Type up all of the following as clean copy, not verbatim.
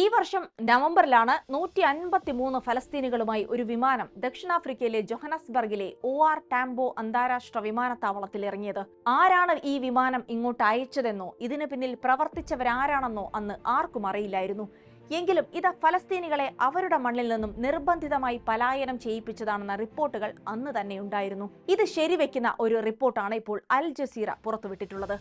ഈ വർഷം നവംബറിലാണ് 153 ഫലസ്തീനികളുമായി ഒരു വിമാനം ദക്ഷിണാഫ്രിക്കയിലെ ജോഹനസ്ബർഗിലെ OR ടാംബോ അന്താരാഷ്ട്ര വിമാനത്താവളത്തിൽ ഇറങ്ങിയത്. ആരാണ് ഈ വിമാനം ഇങ്ങോട്ട് അയച്ചതെന്നോ ഇതിന് പിന്നിൽ പ്രവർത്തിച്ചവരാരാണെന്നോ അന്ന് ആർക്കും അറിയില്ലായിരുന്നു. എങ്കിലും ഇത് ഫലസ്തീനികളെ അവരുടെ മണ്ണിൽ നിന്നും നിർബന്ധിതമായി പലായനം ചെയ്യിപ്പിച്ചതാണെന്ന റിപ്പോർട്ടുകൾ അന്ന് തന്നെ ഉണ്ടായിരുന്നു. ഇത് ശരിവെക്കുന്ന ഒരു റിപ്പോർട്ടാണ് ഇപ്പോൾ അൽ ജസീറ പുറത്തുവിട്ടിട്ടുള്ളത്.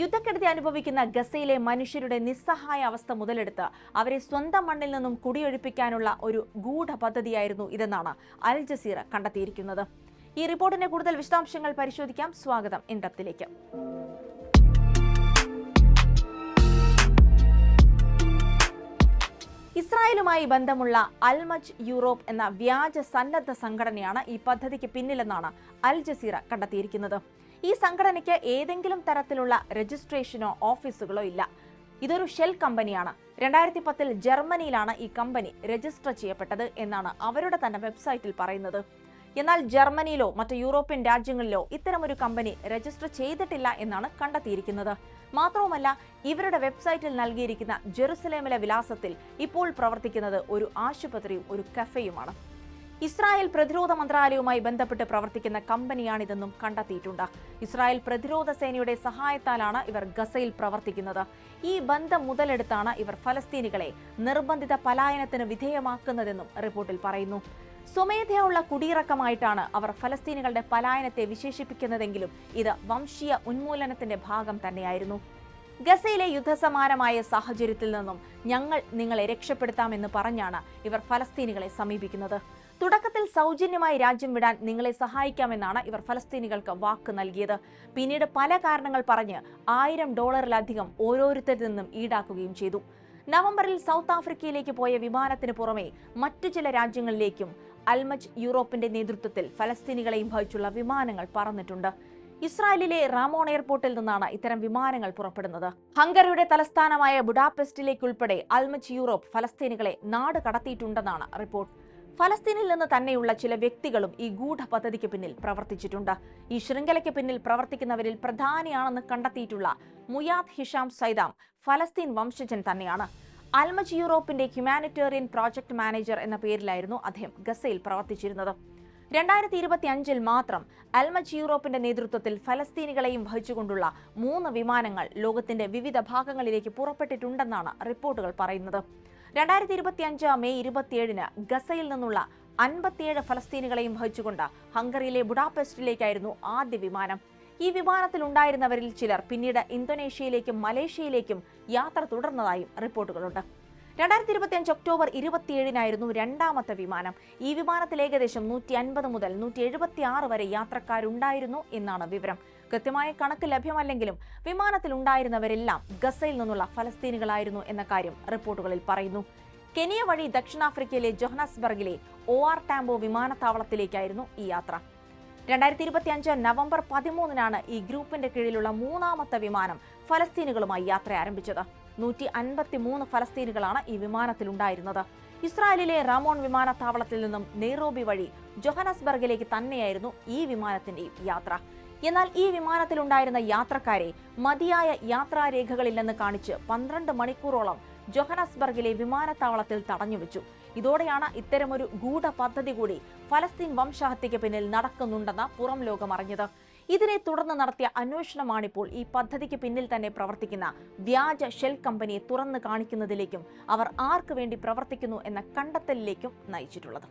യുദ്ധക്കെടുതി അനുഭവിക്കുന്ന ഗസയിലെ മനുഷ്യരുടെ നിസ്സഹായ അവസ്ഥ മുതലെടുത്ത് അവരെ സ്വന്തം മണ്ണിൽ നിന്നും കുടിയൊഴിപ്പിക്കാനുള്ള ഒരു ഗൂഢ പദ്ധതിയായിരുന്നു ഇതെന്നാണ് അൽ ജസീറ കണ്ടെത്തിയിരിക്കുന്നത്. ഈ റിപ്പോർട്ടിന്റെ കൂടുതൽ വിശദാംശങ്ങൾ പരിശോധിക്കാം. സ്വാഗതം ഇൻഡപ്തിലേക്ക്. ഇസ്രായേലുമായി ബന്ധമുള്ള അൽമജ് യൂറോപ്പ് എന്ന വ്യാജ സന്നദ്ധ സംഘടനയാണ് ഈ പദ്ധതിക്ക് പിന്നിലെന്നാണ് അൽ ജസീറ കണ്ടെത്തിയിരിക്കുന്നത്. ഈ സംഘടനയ്ക്ക് ഏതെങ്കിലും തരത്തിലുള്ള രജിസ്ട്രേഷനോ ഓഫീസുകളോ ഇല്ല. ഇതൊരു ഷെൽ കമ്പനിയാണ്. 2010 ജർമ്മനിയിലാണ് ഈ കമ്പനി രജിസ്റ്റർ ചെയ്യപ്പെട്ടത് എന്നാണ് അവരുടെ തന്നെ വെബ്സൈറ്റിൽ പറയുന്നത്. എന്നാൽ ജർമ്മനിയിലോ മറ്റ് യൂറോപ്യൻ രാജ്യങ്ങളിലോ ഇത്തരമൊരു കമ്പനി രജിസ്റ്റർ ചെയ്തിട്ടില്ല എന്നാണ് കണ്ടെത്തിയിരിക്കുന്നത്. മാത്രവുമല്ല, ഇവരുടെ വെബ്സൈറ്റിൽ നൽകിയിരിക്കുന്ന ജെറുസലേമിലെ വിലാസത്തിൽ ഇപ്പോൾ പ്രവർത്തിക്കുന്നത് ഒരു ആശുപത്രിയും ഒരു കഫേയുമാണ്. ഇസ്രായേൽ പ്രതിരോധ മന്ത്രാലയവുമായി ബന്ധപ്പെട്ട് പ്രവർത്തിക്കുന്ന കമ്പനിയാണിതെന്നും കണ്ടെത്തിയിട്ടുണ്ട്. ഇസ്രായേൽ പ്രതിരോധ സേനയുടെ സഹായത്താലാണ് ഇവർ ഗസയിൽ പ്രവർത്തിക്കുന്നത്. ഈ ബന്ധം മുതലെടുത്താണ് ഇവർ ഫലസ്തീനികളെ നിർബന്ധിത പലായനത്തിന് വിധേയമാക്കുന്നതെന്നും റിപ്പോർട്ടിൽ പറയുന്നു. സ്വമേധയുള്ള കുടിയിറക്കമായിട്ടാണ് അവർ ഫലസ്തീനികളുടെ പലായനത്തെ വിശേഷിപ്പിക്കുന്നതെങ്കിലും ഇത് വംശീയ ഉന്മൂലനത്തിന്റെ ഭാഗം തന്നെയായിരുന്നു. ഗസയിലെ യുദ്ധസമാനമായ സാഹചര്യത്തിൽ നിന്നും ഞങ്ങൾ നിങ്ങളെ രക്ഷപ്പെടുത്താമെന്ന് പറഞ്ഞാണ് ഇവർ ഫലസ്തീനികളെ സമീപിക്കുന്നത്. തുടക്കത്തിൽ സൗജന്യമായി രാജ്യം വിടാൻ നിങ്ങളെ സഹായിക്കാമെന്നാണ് ഇവർ ഫലസ്തീനികൾക്ക് വാക്ക് നൽകിയത്. പിന്നീട് പല കാരണങ്ങൾ പറഞ്ഞ് $1000 ഓരോരുത്തരിൽ നിന്നും ഈടാക്കുകയും ചെയ്തു. നവംബറിൽ സൗത്ത് ആഫ്രിക്കയിലേക്ക് പോയ വിമാനത്തിന് പുറമെ മറ്റു ചില രാജ്യങ്ങളിലേക്കും അൽമജ് യൂറോപ്പിന്റെ നേതൃത്വത്തിൽ ഫലസ്തീനികളെയും വഹിച്ചുള്ള വിമാനങ്ങൾ പറന്നിട്ടുണ്ട്. ഇസ്രായേലിലെ റാമോൺ എയർപോർട്ടിൽ നിന്നാണ് ഇത്തരം വിമാനങ്ങൾ പുറപ്പെടുന്നത്. ഹംഗറിയുടെ തലസ്ഥാനമായ ബുഡാപെസ്റ്റിലേക്കുൾപ്പെടെ അൽമജ് യൂറോപ്പ് ഫലസ്തീനികളെ നാട് കടത്തിയിട്ടുണ്ടെന്നാണ് റിപ്പോർട്ട്. ഫലസ്തീനിൽ നിന്ന് തന്നെയുള്ള ചില വ്യക്തികളും ഈ ഗൂഢ പദ്ധതിക്ക് പിന്നിൽ പ്രവർത്തിച്ചിട്ടുണ്ട്. ഈ ശൃംഖലയ്ക്ക് പിന്നിൽ പ്രവർത്തിക്കുന്നവരിൽ പ്രധാനിയാണെന്ന് കണ്ടെത്തിയിട്ടുള്ള മുയാദ് ഹിഷാം സൈദാം ഫലസ്തീൻ വംശജൻ തന്നെയാണ്. അൽമജ് യൂറോപ്പിന്റെ ഹ്യൂമാനിറ്റേറിയൻ പ്രോജക്ട് മാനേജർ എന്ന പേരിലായിരുന്നു അദ്ദേഹം ഗസയിൽ പ്രവർത്തിച്ചിരുന്നത്. 2025 മാത്രം അൽമജ് യൂറോപ്പിന്റെ നേതൃത്വത്തിൽ ഫലസ്തീനികളെയും വഹിച്ചുകൊണ്ടുള്ള 3 വിമാനങ്ങൾ ലോകത്തിന്റെ വിവിധ ഭാഗങ്ങളിലേക്ക് പുറപ്പെട്ടിട്ടുണ്ടെന്നാണ് റിപ്പോർട്ടുകൾ പറയുന്നത്. 2025 മെയ് 27 ഗസയിൽ നിന്നുള്ള 57 ഫലസ്തീനികളെയും വഹിച്ചുകൊണ്ട് ഹംഗറിയിലെ ബുഡാപെസ്റ്റിലേക്കായിരുന്നു ആദ്യ വിമാനം. ഈ വിമാനത്തിൽ ഉണ്ടായിരുന്നവരിൽ ചിലർ പിന്നീട് ഇന്തോനേഷ്യയിലേക്കും മലേഷ്യയിലേക്കും യാത്ര തുടർന്നതായും റിപ്പോർട്ടുകളുണ്ട്. 2025 ഒക്ടോബർ 27 രണ്ടാമത്തെ വിമാനം. ഈ വിമാനത്തിൽ ഏകദേശം 150 മുതൽ 176 വരെ യാത്രക്കാരുണ്ടായിരുന്നു എന്നാണ് വിവരം. കൃത്യമായ കണക്ക് ലഭ്യമല്ലെങ്കിലും വിമാനത്തിൽ ഉണ്ടായിരുന്നവരെല്ലാം ഗസയിൽ നിന്നുള്ള ഫലസ്തീനികളായിരുന്നു എന്ന കാര്യം റിപ്പോർട്ടുകളിൽ പറയുന്നു. കെനിയ വഴി ദക്ഷിണാഫ്രിക്കയിലെ ജോഹനസ്ബർഗിലെ OR ടാംബോ വിമാനത്താവളത്തിലേക്കായിരുന്നു ഈ യാത്ര. 2025 നവംബർ 13 ഈ ഗ്രൂപ്പിന്റെ കീഴിലുള്ള 3ാമത്തെ വിമാനം ഫലസ്തീനുകളുമായി യാത്ര ആരംഭിച്ചത്. 153 ഫലസ്തീനുകളാണ് ഈ വിമാനത്തിലുണ്ടായിരുന്നത്. ഇസ്രായേലിലെ റാമോൺ വിമാനത്താവളത്തിൽ നിന്നും നെയ്റോബി വഴി ജോഹനസ്ബർഗിലേക്ക് തന്നെയായിരുന്നു ഈ വിമാനത്തിന്റെ യാത്ര. എന്നാൽ ഈ വിമാനത്തിലുണ്ടായിരുന്ന യാത്രക്കാരെ മതിയായ യാത്രാരേഖകളില്ലെന്ന് കാണിച്ച് 12 മണിക്കൂറോളം ജോഹനസ്ബർഗിലെ വിമാനത്താവളത്തിൽ തടഞ്ഞുവെച്ചു. ഇതോടെയാണ് ഇത്തരമൊരു ഗൂഢ പദ്ധതി കൂടി ഫലസ്തീൻ വംശഹത്യയ്ക്ക് പിന്നിൽ നടക്കുന്നുണ്ടെന്ന് പുറം ലോകം അറിഞ്ഞത്. ഇതിനെ തുടർന്ന് നടത്തിയ അന്വേഷണമാണിപ്പോൾ ഈ പദ്ധതിക്ക് പിന്നിൽ തന്നെ പ്രവർത്തിക്കുന്ന വ്യാജ ഷെൽ കമ്പനിയെ തുറന്നു കാണിക്കുന്നതിലേക്കും അവർ ആർക്കു വേണ്ടി പ്രവർത്തിക്കുന്നു എന്ന കണ്ടെത്തലിലേക്കും നയിച്ചിട്ടുള്ളത്.